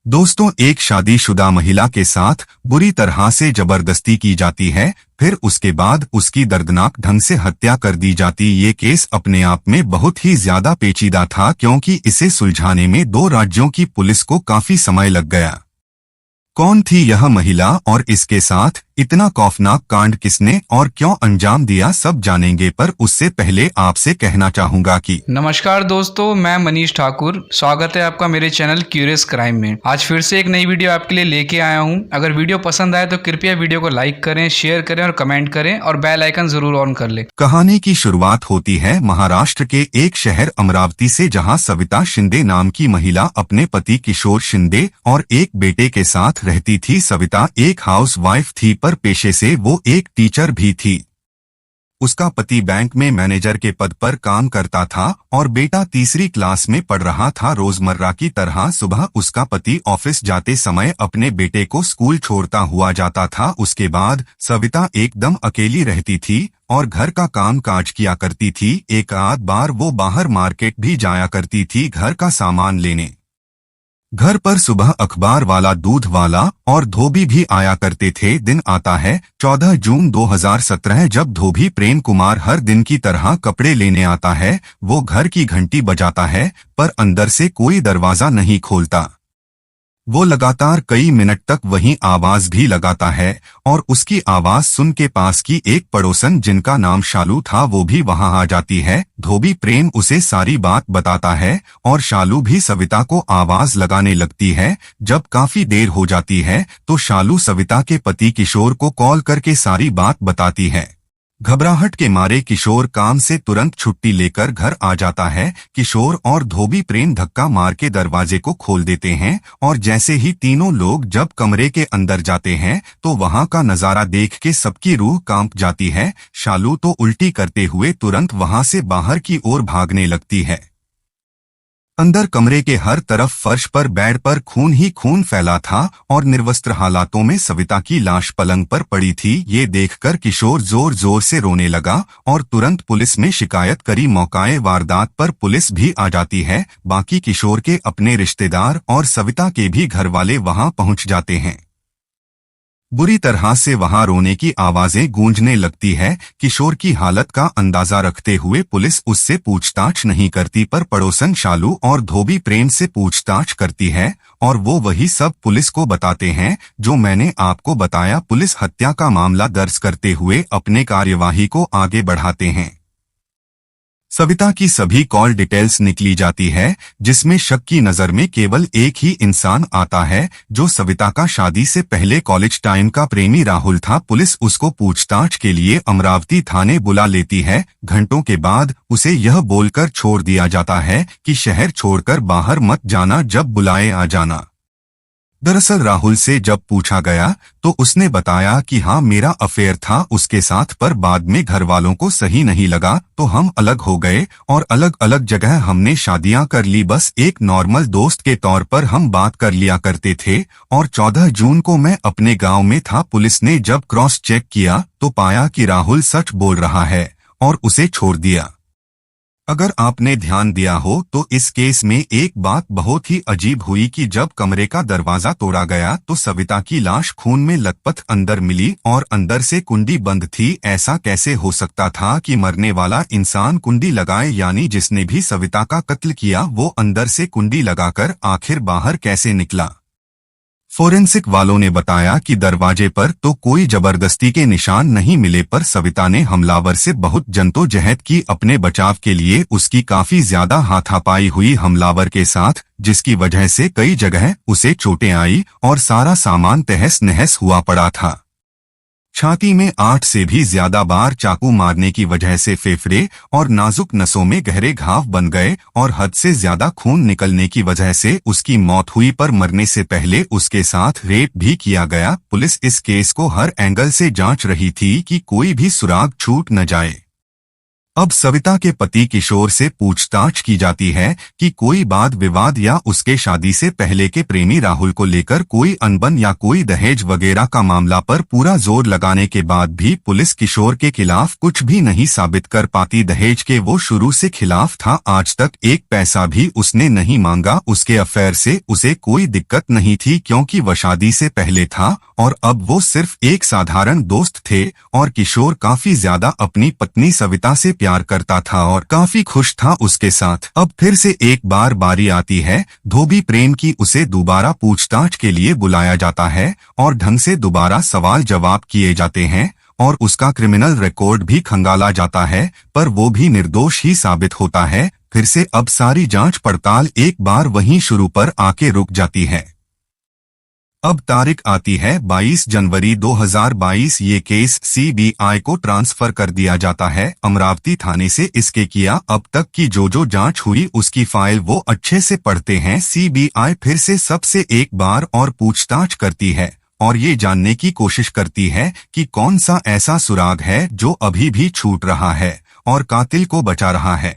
दोस्तों, एक शादीशुदा महिला के साथ बुरी तरह से जबरदस्ती की जाती है, फिर उसके बाद उसकी दर्दनाक ढंग से हत्या कर दी जाती। ये केस अपने आप में बहुत ही ज्यादा पेचीदा था क्योंकि इसे सुलझाने में 2 राज्यों की पुलिस को काफी समय लग गया। कौन थी यह महिला और इसके साथ इतना खौफनाक कांड किसने और क्यों अंजाम दिया, सब जानेंगे। पर उससे पहले आपसे कहना चाहूंगा कि नमस्कार दोस्तों, मैं मनीष ठाकुर। स्वागत है आपका मेरे चैनल क्यूरियस क्राइम में। आज फिर से एक नई वीडियो आपके लिए लेके आया हूं। अगर वीडियो पसंद आए तो कृपया वीडियो को लाइक करें, शेयर करें और कमेंट करें और बेल आइकन जरूर ऑन कर लें। कहानी की शुरुआत होती है महाराष्ट्र के एक शहर अमरावती से, जहां सविता शिंदे नाम की महिला अपने पति किशोर शिंदे और एक बेटे के साथ रहती थी। सविता एक हाउस वाइफ थी, पर पेशे से वो एक टीचर भी थी। उसका पति बैंक में मैनेजर के पद पर काम करता था और बेटा तीसरी क्लास में पढ़ रहा था। रोजमर्रा की तरह सुबह उसका पति ऑफिस जाते समय अपने बेटे को स्कूल छोड़ता हुआ जाता था। उसके बाद सविता एकदम अकेली रहती थी और घर का काम काज किया करती थी। एक आध बार वो बाहर मार्केट भी जाया करती थी घर का सामान लेने। घर पर सुबह अखबार वाला, दूध वाला और धोबी भी आया करते थे। दिन आता है 14 जून 2017, जब धोबी प्रेम कुमार हर दिन की तरह कपड़े लेने आता है। वो घर की घंटी बजाता है पर अंदर से कोई दरवाजा नहीं खोलता। वो लगातार कई मिनट तक वहीं आवाज भी लगाता है और उसकी आवाज सुन के पास की एक पड़ोसन, जिनका नाम शालू था, वो भी वहां आ जाती है। धोबी प्रेम उसे सारी बात बताता है और शालू भी सविता को आवाज लगाने लगती है। जब काफी देर हो जाती है तो शालू सविता के पति किशोर को कॉल करके सारी बात बताती है। घबराहट के मारे किशोर काम से तुरंत छुट्टी लेकर घर आ जाता है। किशोर और धोबी प्रेम धक्का मार के दरवाजे को खोल देते हैं और जैसे ही तीनों लोग जब कमरे के अंदर जाते हैं तो वहां का नजारा देख के सबकी रूह कांप जाती है। शालू तो उल्टी करते हुए तुरंत वहां से बाहर की ओर भागने लगती है। अंदर कमरे के हर तरफ फर्श पर, बेड पर खून ही खून फैला था और निर्वस्त्र हालातों में सविता की लाश पलंग पर पड़ी थी। ये देखकर किशोर जोर जोर से रोने लगा और तुरंत पुलिस में शिकायत करी। मौकाए वारदात पर पुलिस भी आ जाती है। बाकी किशोर के अपने रिश्तेदार और सविता के भी घर वाले वहां पहुंच जाते हैं। बुरी तरह से वहां रोने की आवाजें गूंजने लगती है। किशोर की हालत का अंदाजा रखते हुए पुलिस उससे पूछताछ नहीं करती, पर पड़ोसन शालू और धोबी प्रेम से पूछताछ करती है और वो वही सब पुलिस को बताते हैं जो मैंने आपको बताया। पुलिस हत्या का मामला दर्ज करते हुए अपने कार्यवाही को आगे बढ़ाते हैं। सविता की सभी कॉल डिटेल्स निकली जाती है, जिसमें शक की नजर में केवल एक ही इंसान आता है, जो सविता का शादी से पहले कॉलेज टाइम का प्रेमी राहुल था। पुलिस उसको पूछताछ के लिए अमरावती थाने बुला लेती है। घंटों के बाद उसे यह बोलकर छोड़ दिया जाता है कि शहर छोड़कर बाहर मत जाना, जब बुलाए आ जाना। दरअसल राहुल से जब पूछा गया तो उसने बताया कि हाँ, मेरा अफेयर था उसके साथ, पर बाद में घर वालों को सही नहीं लगा तो हम अलग हो गए और अलग अलग जगह हमने शादियां कर ली। बस एक नॉर्मल दोस्त के तौर पर हम बात कर लिया करते थे और 14 जून को मैं अपने गांव में था। पुलिस ने जब क्रॉस चेक किया तो पाया कि राहुल सच बोल रहा है और उसे छोड़ दिया। अगर आपने ध्यान दिया हो तो इस केस में एक बात बहुत ही अजीब हुई कि जब कमरे का दरवाजा तोड़ा गया तो सविता की लाश खून में लथपथ अंदर मिली और अंदर से कुंडी बंद थी। ऐसा कैसे हो सकता था कि मरने वाला इंसान कुंडी लगाए, यानी जिसने भी सविता का कत्ल किया वो अंदर से कुंडी लगाकर आखिर बाहर कैसे निकला? फोरेंसिक वालों ने बताया कि दरवाजे पर तो कोई जबरदस्ती के निशान नहीं मिले, पर सविता ने हमलावर से बहुत जद्दोजहद की अपने बचाव के लिए। उसकी काफी ज्यादा हाथापाई हुई हमलावर के साथ, जिसकी वजह से कई जगह उसे चोटें आई और सारा सामान तहस नहस हुआ पड़ा था। छाती में 8 से भी ज्यादा बार चाकू मारने की वजह से फेफड़े और नाजुक नसों में गहरे घाव बन गए और हद से ज्यादा खून निकलने की वजह से उसकी मौत हुई। पर मरने से पहले उसके साथ रेप भी किया गया। पुलिस इस केस को हर एंगल से जांच रही थी कि कोई भी सुराग छूट न जाए। अब सविता के पति किशोर से पूछताछ की जाती है कि कोई वाद विवाद या उसके शादी से पहले के प्रेमी राहुल को लेकर कोई अनबन या कोई दहेज वगैरह का मामला। पर पूरा जोर लगाने के बाद भी पुलिस किशोर के खिलाफ कुछ भी नहीं साबित कर पाती। दहेज के वो शुरू से खिलाफ था, आज तक एक पैसा भी उसने नहीं मांगा। उसके अफेयर से उसे कोई दिक्कत नहीं थी क्योंकि वह शादी से पहले था और अब वो सिर्फ एक साधारण दोस्त थे। और किशोर काफी ज्यादा अपनी पत्नी सविता से प्यार करता था और काफी खुश था उसके साथ। अब फिर से एक बार बारी आती है धोबी प्रेम की। उसे दोबारा पूछताछ के लिए बुलाया जाता है और ढंग से दोबारा सवाल जवाब किए जाते हैं और उसका क्रिमिनल रिकॉर्ड भी खंगाला जाता है, पर वो भी निर्दोष ही साबित होता है। फिर से अब सारी जांच पड़ताल एक बार वहीं शुरू पर आके रुक जाती है। अब तारीख आती है 22 जनवरी 2022। ये केस सीबीआई को ट्रांसफर कर दिया जाता है अमरावती थाने से। इसके किया अब तक की जो जांच हुई उसकी फाइल वो अच्छे से पढ़ते हैं। सीबीआई फिर से सबसे एक बार और पूछताछ करती है और ये जानने की कोशिश करती है कि कौन सा ऐसा सुराग है जो अभी भी छूट रहा है और कातिल को बचा रहा है।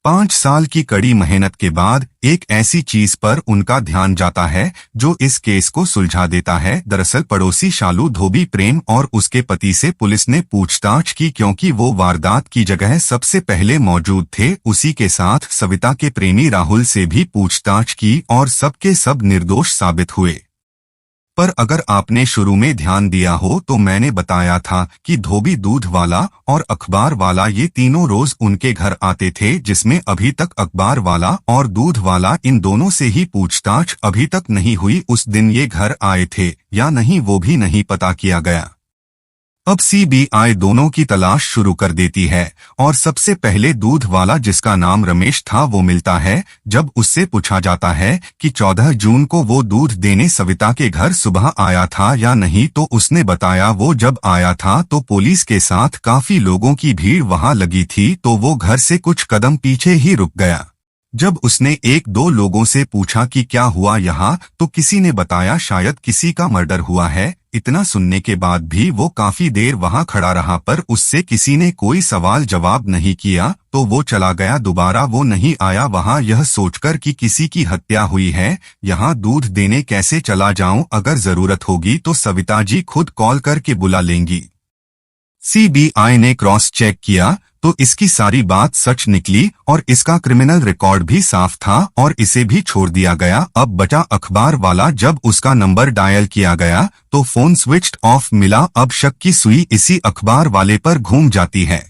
5 साल की कड़ी मेहनत के बाद एक ऐसी चीज पर उनका ध्यान जाता है जो इस केस को सुलझा देता है। दरअसल पड़ोसी शालू धोबी प्रेम और उसके पति से पुलिस ने पूछताछ की क्योंकि वो वारदात की जगह सबसे पहले मौजूद थे। उसी के साथ सविता के प्रेमी राहुल से भी पूछताछ की और सबके सब निर्दोष साबित हुए। पर अगर आपने शुरू में ध्यान दिया हो तो मैंने बताया था कि धोबी दूध वाला और अखबार वाला ये तीनों रोज उनके घर आते थे, जिसमें अभी तक अखबार वाला और दूध वाला इन दोनों से ही पूछताछ अभी तक नहीं हुई। उस दिन ये घर आए थे या नहीं वो भी नहीं पता किया गया। अब सीबीआई दोनों की तलाश शुरू कर देती है और सबसे पहले दूध वाला, जिसका नाम रमेश था, वो मिलता है। जब उससे पूछा जाता है कि 14 जून को वो दूध देने सविता के घर सुबह आया था या नहीं, तो उसने बताया वो जब आया था तो पुलिस के साथ काफी लोगों की भीड़ वहां लगी थी, तो वो घर से कुछ कदम पीछे ही रुक गया। जब उसने 1-2 लोगों से पूछा कि क्या हुआ यहाँ, तो किसी ने बताया शायद किसी का मर्डर हुआ है। इतना सुनने के बाद भी वो काफी देर वहां खड़ा रहा, पर उससे किसी ने कोई सवाल जवाब नहीं किया, तो वो चला गया। दोबारा वो नहीं आया वहां, यह सोचकर कि किसी की हत्या हुई है। यहाँ दूध देने कैसे चला जाऊं, अगर जरूरत होगी तो सविता जी खुद कॉल करके बुला लेंगी। सीबीआई ने क्रॉस चेक किया तो इसकी सारी बात सच निकली और इसका क्रिमिनल रिकॉर्ड भी साफ था और इसे भी छोड़ दिया गया। अब बचा अखबार वाला। जब उसका नंबर डायल किया गया तो फोन स्विच्ड ऑफ मिला। अब शक की सुई इसी अखबार वाले पर घूम जाती है।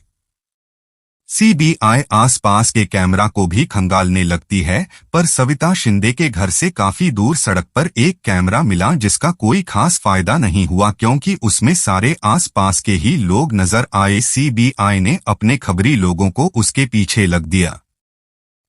सीबीआई आसपास के कैमरा को भी खंगालने लगती है, पर सविता शिंदे के घर से काफी दूर सड़क पर एक कैमरा मिला जिसका कोई खास फायदा नहीं हुआ क्योंकि उसमें सारे आसपास के ही लोग नजर आए। सीबीआई ने अपने खबरी लोगों को उसके पीछे लग दिया।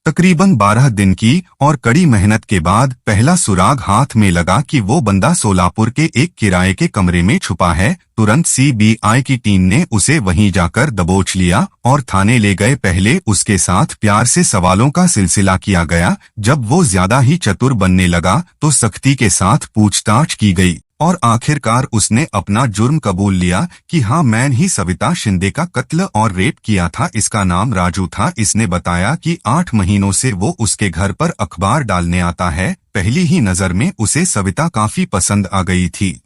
तकरीबन 12 दिन की और कड़ी मेहनत के बाद पहला सुराग हाथ में लगा कि वो बंदा सोलापुर के एक किराए के कमरे में छुपा है। तुरंत सीबीआई की टीम ने उसे वहीं जाकर दबोच लिया और थाने ले गए। पहले उसके साथ प्यार से सवालों का सिलसिला किया गया। जब वो ज्यादा ही चतुर बनने लगा तो सख्ती के साथ पूछताछ की गई और आखिरकार उसने अपना जुर्म कबूल लिया कि हाँ, मैंने ही सविता शिंदे का कत्ल और रेप किया था। इसका नाम राजू था। इसने बताया कि 8 महीनों से वो उसके घर पर अखबार डालने आता है। पहली ही नजर में उसे सविता काफी पसंद आ गई थी।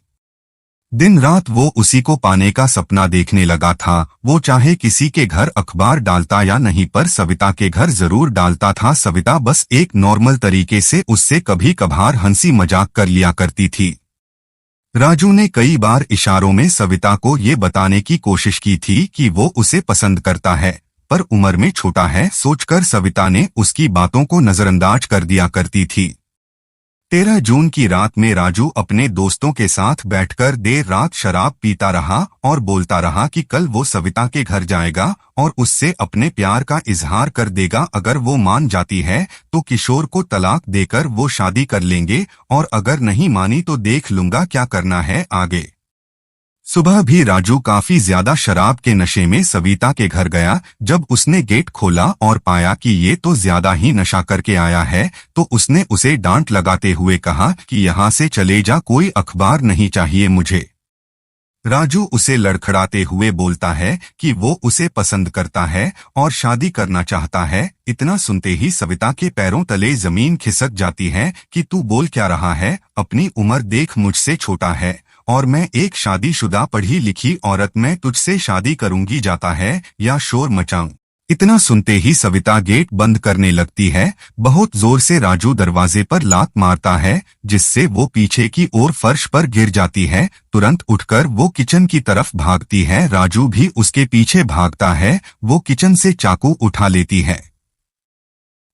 दिन रात वो उसी को पाने का सपना देखने लगा था। वो चाहे किसी के घर अखबार डालता या नहीं, पर सविता के घर जरूर डालता था। सविता बस एक नॉर्मल तरीके से उससे कभी कभार हंसी मजाक कर लिया करती थी। राजू ने कई बार इशारों में सविता को ये बताने की कोशिश की थी कि वो उसे पसंद करता है, पर उम्र में छोटा है सोचकर सविता ने उसकी बातों को नजरअंदाज कर दिया करती थी। 13 जून की रात में राजू अपने दोस्तों के साथ बैठकर देर रात शराब पीता रहा और बोलता रहा कि कल वो सविता के घर जाएगा और उससे अपने प्यार का इजहार कर देगा। अगर वो मान जाती है तो किशोर को तलाक देकर वो शादी कर लेंगे और अगर नहीं मानी तो देख लूंगा क्या करना है आगे। सुबह भी राजू काफी ज्यादा शराब के नशे में सविता के घर गया। जब उसने गेट खोला और पाया कि ये तो ज्यादा ही नशा करके आया है, तो उसने उसे डांट लगाते हुए कहा कि यहाँ से चले जा, कोई अखबार नहीं चाहिए मुझे। राजू उसे लड़खड़ाते हुए बोलता है कि वो उसे पसंद करता है और शादी करना चाहता है। इतना सुनते ही सविता के पैरों तले जमीन खिसक जाती है कि तू बोल क्या रहा है, अपनी उम्र देख, मुझसे छोटा है और मैं एक शादीशुदा पढ़ी लिखी औरत, मैं तुझसे शादी करूंगी, जाता है या शोर मचाऊं। इतना सुनते ही सविता गेट बंद करने लगती है। बहुत जोर से राजू दरवाजे पर लात मारता है जिससे वो पीछे की ओर फर्श पर गिर जाती है। तुरंत उठकर वो किचन की तरफ भागती है। राजू भी उसके पीछे भागता है। वो किचन से चाकू उठा लेती है।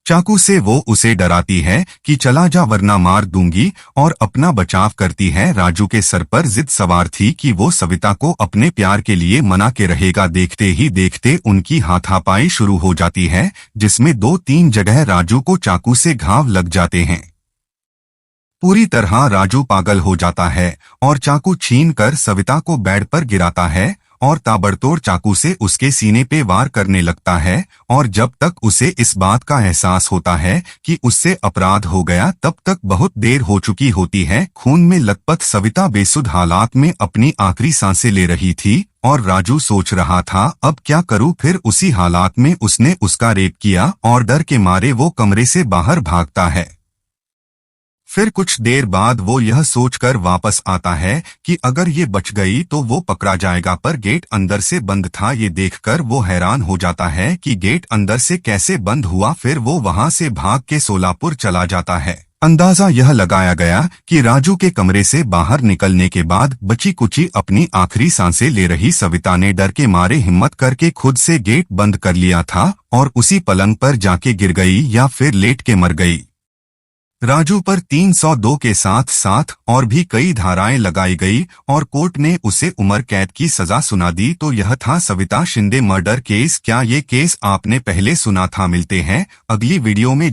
चाकू से वो उसे डराती है कि चला जा वरना मार दूंगी, और अपना बचाव करती है। राजू के सर पर जिद सवार थी कि वो सविता को अपने प्यार के लिए मना के रहेगा। देखते ही देखते उनकी हाथापाई शुरू हो जाती है जिसमें 2-3 जगह राजू को चाकू से घाव लग जाते हैं। पूरी तरह राजू पागल हो जाता है और चाकू छीनकर सविता को बेड पर गिराता है और ताबड़तोड़ चाकू से उसके सीने पे वार करने लगता है। और जब तक उसे इस बात का एहसास होता है कि उससे अपराध हो गया, तब तक बहुत देर हो चुकी होती है। खून में लथपथ सविता बेसुध हालात में अपनी आखिरी सांसें ले रही थी और राजू सोच रहा था अब क्या करूं। फिर उसी हालात में उसने उसका रेप किया और डर के मारे वो कमरे से बाहर भागता है। फिर कुछ देर बाद वो यह सोचकर वापस आता है कि अगर ये बच गई तो वो पकड़ा जाएगा, पर गेट अंदर से बंद था। ये देखकर वो हैरान हो जाता है कि गेट अंदर से कैसे बंद हुआ। फिर वो वहां से भाग के सोलापुर चला जाता है। अंदाजा यह लगाया गया कि राजू के कमरे से बाहर निकलने के बाद बची कुची अपनी आखिरी सांसें ले रही सविता ने डर के मारे हिम्मत करके खुद से गेट बंद कर लिया था और उसी पलंग पर जाके गिर गई या फिर लेट के मर गई। राजू पर 302 के साथ साथ और भी कई धाराएं लगाई गई और कोर्ट ने उसे उम्र कैद की सजा सुना दी। तो यह था सविता शिंदे मर्डर केस। क्या ये केस आपने पहले सुना था? मिलते हैं अगली वीडियो में।